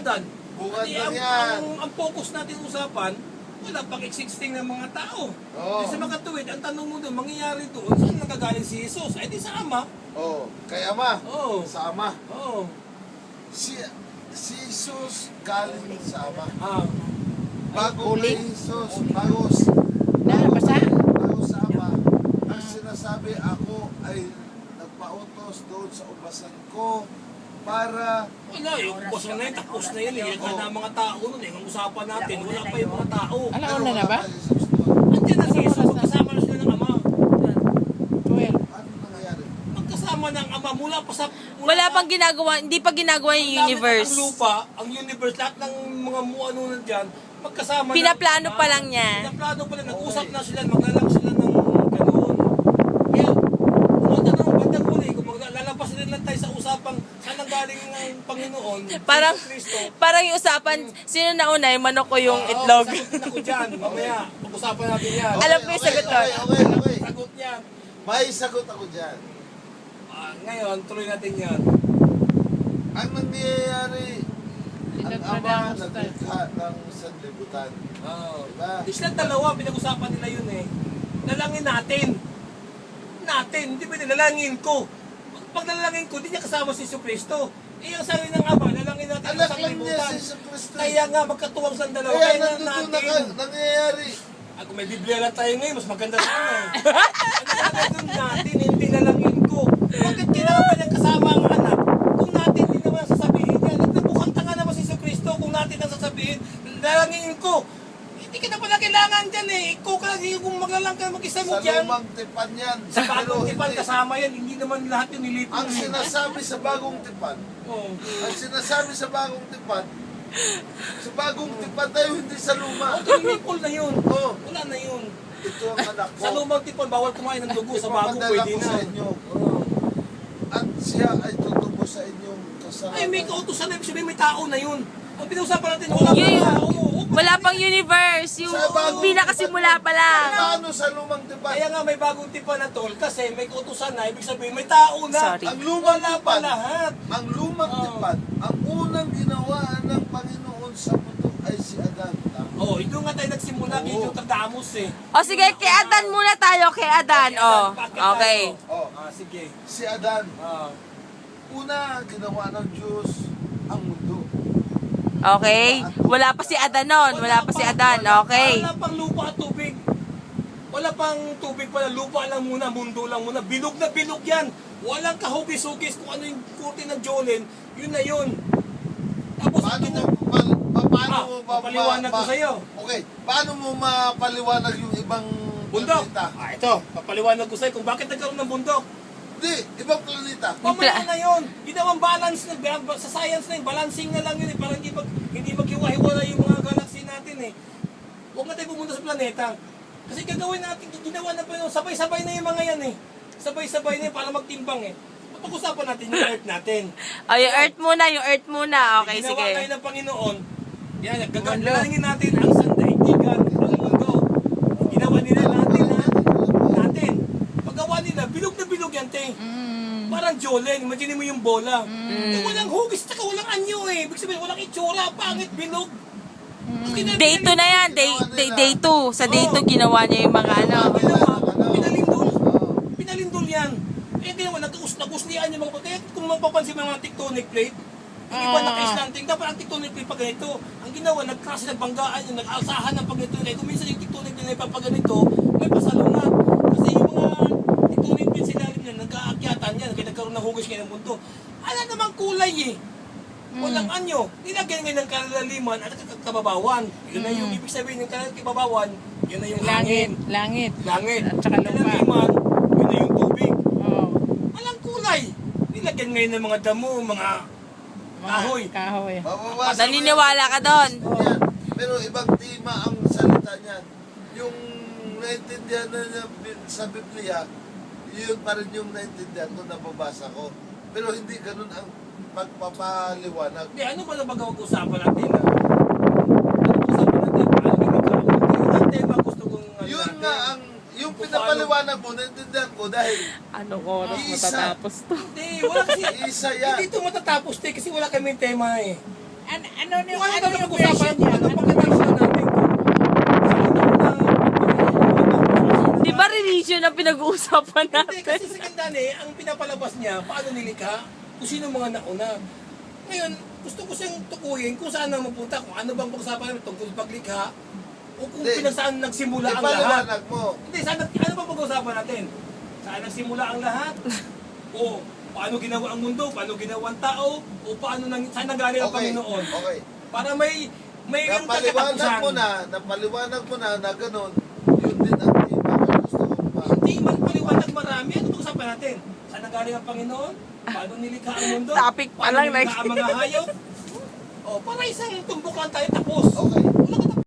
Adan. Bungad Hindi, lang yan. ang focus natin usapan, wala pang existing ng mga tao. Oo. Kasi makatuwid, ang tanong mo doon, mangyayari doon, saan nagagaling si Jesus? Ay di sa Ama. Oh, kay Ama. Oo. Sa Ama. Oo. Si Jesus galing sa Ama. Ah. Bago Ulit? kay Jesus, bago Nabasa? sa Ama, ang sinasabi ako ay nagpautos doon sa ubasan ko para Wala, yung boss na yun, tapos na yun. Ilan na ang mga tao nun eh. Ang usapan natin, wala pa yung mga tao. Alauna na ba? Andiyan na si Jesus, magkasama na sila ng Ama. 12. Ano nangyayari? Magkasama ng Ama mula pa sa... Wala pang ginagawa, hindi pa ginagawa yung universe. Ang lupa, ang universe, lahat ng mga ano na dyan, magkasama na. Pinaplano pa lang niya. Pinaplano pa lang, nag-usap na sila, maglalang sila ng ganoon. Kaya, kung ang tanong, bandang huli, kung maglalabas sila lang tayo sa usapang saan ang galing ng Panginoon, Parang, Jesus Cristo, parang yung usapan, sino nauna, yung manok ko yung itlog. sagutin ako dyan, mamaya, pag-usapan natin yan. Alam ko yung sagot doon. Okay. Sagot niyan. May sagot ako dyan. Ngayon, tuloy natin yan. Ang nangyayari, ang Ama Pinagpradamos tayo. naglikha ng sanlibutan. Oh. Diba? Di sila dalawa, pinag-usapan nila yun eh. Dalangin natin. Hindi ba nilalangin ko? Pag nalalangin ko, di niya kasama si Jesucristo. Eh, ang sabi ng Ama, lalangin natin ang Anak lang niya sanglibutan. si Jesus Cristo. Kaya nga, magkatuwang sa dalawa. Kaya Kaya nga nandun natin. nangyayari. Kung may Biblia lang tayo ngayon, mas maganda sana eh. Nandun natin, hindi lalangin ko. Bakit kailangan pa niyang kasama ang anak? Kung natin hindi naman sasabihin niya, nagbubukhang tanga naman si Jesucristo kung natin ang sasabihin, lalangin ko. Hindi ka na pala kailangan dyan eh. Ikaw ka lang kung maglalang ka mag-isa mo Sa dyan. lumang tipan yan. Sa bagong Pero tipan hindi. kasama yan, hindi naman lahat yung nilipon. Ang sinasabi sa bagong tipan, Oh. ang sinasabi sa bagong tipan tayo, hindi sa luma. Tumipol na yun. Oh, Wala na yun. ito ang anak ko. Sa lumang tipon, bawal kumain ng dugo. Sa bagong Ipapadala pwede ko na. sa inyo. Oh. At siya ay tutubo sa inyong kasalanan. Ay, may kautusan na ibig sabihin, may tao na yun. Ang pinag-usapan natin, wala pa Yun, tao. wala pang universe, yung pinakasimula pa lang. Paano sa lumang tipan? Kaya nga may bagong tipan na tol, kasi may kautusan na, ibig sabihin, may tao na. Sorry. Ang lumang Wala pa tipan, lahat. ang lumang Oh. tipan, ang unang ginawa ng Panginoon sa mundo ay si Adan. Oh, ito nga tayo nagsimula, Oo. kay Tardamos eh. O sige, kay Adan muna tayo, kay Adan. Oh, okay. Oh, Sige. si Adan. Ah. Una, ginawa ng Diyos ang mundo. Okay. Wala pa si Adan nun. Wala pa si Adan. Okay. Wala pang lupa at tubig. Wala pang tubig pala, lupa lang muna, mundo lang muna. Bilog na bilog yan. Walang kahugis-hugis kung ano yung kurti ng Jolene, yun na yun. Tapos, Paano ang mo, paano mo papaliwanag ko sa'yo. Okay, paano mo mapaliwanag yung ibang Bundok. planeta? Ito, papaliwanag ko sa'yo kung bakit nagkaroon ng bundok. Hindi, ibang planeta. Pamaya na yun. Ginawang balance na, sa science na yun, balancing na lang yun eh, para hindi maghiwa-hiwala yung mga galaxy natin eh. Huwag na tayo pumunta sa planeta. Kasi gagawin natin, ginawa na pa yun, sabay-sabay na yung mga yan eh. Sabay-sabay na yun para magtimbang eh. Pag-usapan natin yung Earth natin. O, yung Earth muna, yung Earth muna. Okay, Ginawa sige. tayo ng Panginoon, yan, gagalangin natin ang sandaigdigan, ang mundo. Ginawa nila natin ha, natin. Paggawa nila, bilog na bilog yan, te. Parang Jolene, imagine mo yung bola. Eh, walang hugis, tsaka walang anyo eh. Ibig sabihin, walang itsura, pangit, bilog. Day 2 na yan. Day 2. Sa day 2, ginawa niya yung mga ano. Pinalindol. Pinalindol yan. Eh, ginawa, nag-uslian yung mga pagkaya. Kung mapapansin mo yung mga tectonic plate, yung iba naka-slanting, dapat ang tectonic plate pa ganito. Ang ginawa, nag-crash, nagbanggaan yung nag-alsahan ng pagganito. Eh, kung minsan yung tectonic plate na ipapaganito, may pasalungat. Kasi yung mga tectonic plate sinalim niya, nag-aakyatan yan, kaya nagkaroon ng hugis ngayon ng mundo. Ano namang kulay eh. Walang anyo. Nilagyan ngayon ng kalaliman at kababawan. Yun na yung ibig sabihin ng kababawan, yun na yung Langit. hangin. Langit. Langit. At saka lupa. Kalaliman, yun na yung tubig. Oh. Walang kulay. Nilagyan ngayon ng mga damo, mga kahoy. Kahoy. Mabawasan mo Naniniwala ka doon. yan. Pero ibang tema ang salita niyan. Yung naintindihan na niya sa Biblia, yun pa rin yung naintindihan ko, nababasa ko. Pero hindi ganun ang pagpapaliwanag. Di, ano ba na pag-usapan natin? Ano usapan natin? Paano gagawin? Yung tema gusto kong... Yun nga ang, yung pinapaliwanag mo, naintindihan ko dahil Anong oras Isa. matatapos to? Hindi, wala kasi... isa yan. Hindi ito matatapos, te, kasi wala kaming tema eh. Ano Kung ano yung yung version pag-usapan, niya? ano pagkatapos na natin? Di ba religion ang pinag-uusapan Hindi, natin? kasi sa Gandane, ang pinapalabas niya, paano nilikha, kung sino mga nauna. Ngayon, gusto ko siyang tukuyin kung saan na mapunta, kung ano bang pag-usapan namin tungkol sa paglikha, o kung Hindi. saan nagsimula ang lahat. Ipaliwanag mo. Hindi, ano bang pag-usapan natin? Saan nagsimula ang lahat? O paano ginawa ang mundo, paano ginawa ang tao, o saan nanggaling ang Okay. Panginoon? Okay. Para may Napaliwanag mo na gano'n, yun din ang tema ko gusto ko pa. Hindi man paliwanag marami. Ano pag-usapan natin? Saan nanggaling ang Panginoon? Paano nilikha ang mundo? Topic pa Paano lang, nilikha ang mga hayop? O, para isang tumbok lang tayo tapos. Okay.